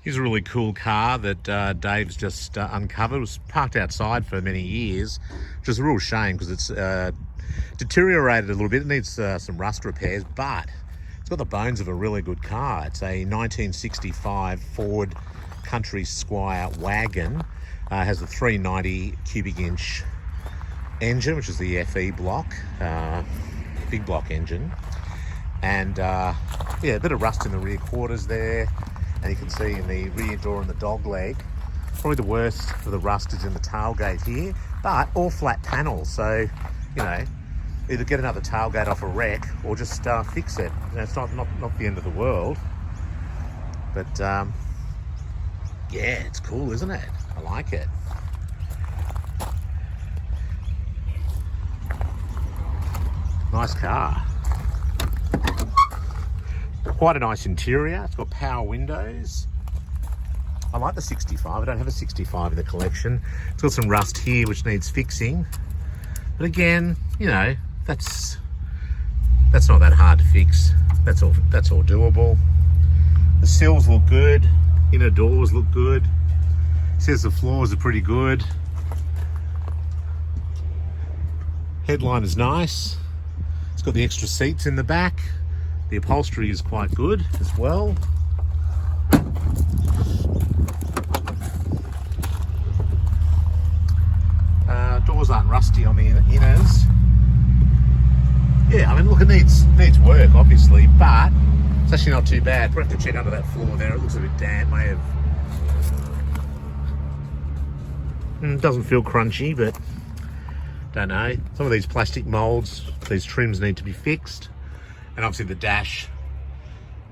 Here's a really cool car that Dave's just uncovered. It was parked outside for many years, which is a real shame because it's deteriorated a little bit. It needs some rust repairs, but it's got the bones of a really good car. It's a 1965 Ford Country Squire wagon. Has a 390 cubic inch engine, which is the FE block, big block engine. And yeah, a bit of rust in the rear quarters there. And you can see in the rear door and the dog leg, probably the worst of the rust is in the tailgate here, but all flat panels. So, you know, either get another tailgate off a wreck or just fix it. You know, it's not the end of the world. But yeah, it's cool, isn't it? I like it. Nice car. Quite a nice interior. It's got power windows. I like the 65. I don't have a 65 in the collection. It's got some rust here which needs fixing. But again, you know, that's not that hard to fix. That's all doable. The sills look good. Inner doors look good. It says the floors are pretty good. Headline is nice. It's got the extra seats in the back. The upholstery is quite good as well. Doors aren't rusty on the inners. Yeah, I mean, look, it needs work, obviously, but it's actually not too bad. We'll have to check under that floor there. It looks a bit damp. May have... doesn't feel crunchy, but don't know. Some of these plastic molds, these trims need to be fixed. And obviously the dash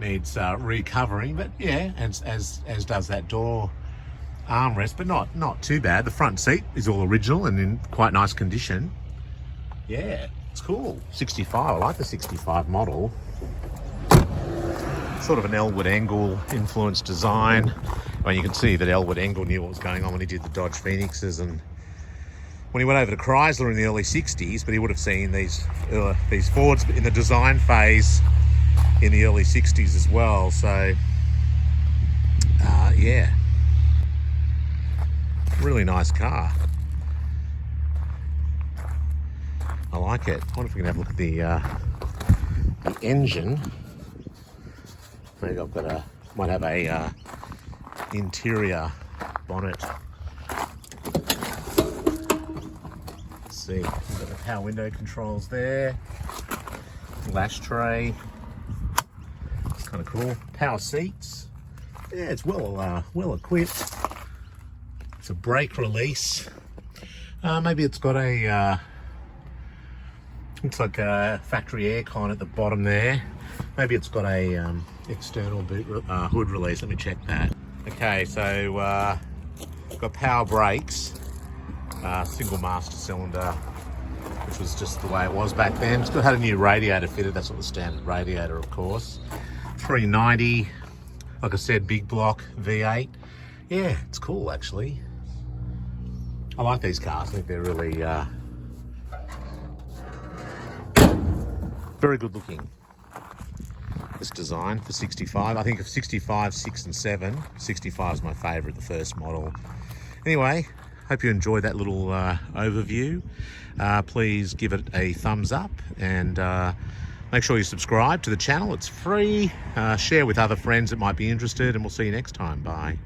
needs recovering, but yeah, as does that door armrest, but not too bad. The front seat is all original and in quite nice condition. Yeah, it's cool. 65, I like the 65 model. Sort of an Elwood Engel influenced design. Well, you can see that Elwood Engel knew what was going on when he did the Dodge Phoenixes and when he went over to Chrysler in the early 60s, but he would have seen these Fords in the design phase in the early 60s as well. So, yeah, really nice car. I like it. I wonder if we can have a look at the engine. Maybe might have a interior bonnet. See, we've got the power window controls there, lash tray, it's kind of cool. Power seats, yeah, it's well equipped. It's a brake release. Maybe it's got a looks like a factory aircon at the bottom there. Maybe it's got a external hood release. Let me check that. Okay, so got power brakes. Single master cylinder, which was just the way it was back then. It's got had a new radiator fitted. That's not the standard radiator, of course. 390, like I said, big block V8. Yeah, it's cool actually. I like these cars. I think they're really very good looking. This design for 65. I think of 65, 6 and 7. 65 is my favourite, the first model. Anyway, hope you enjoyed that little overview. Please give it a thumbs up and make sure you subscribe to the channel. It's free. Share with other friends that might be interested, and we'll see you next time. Bye.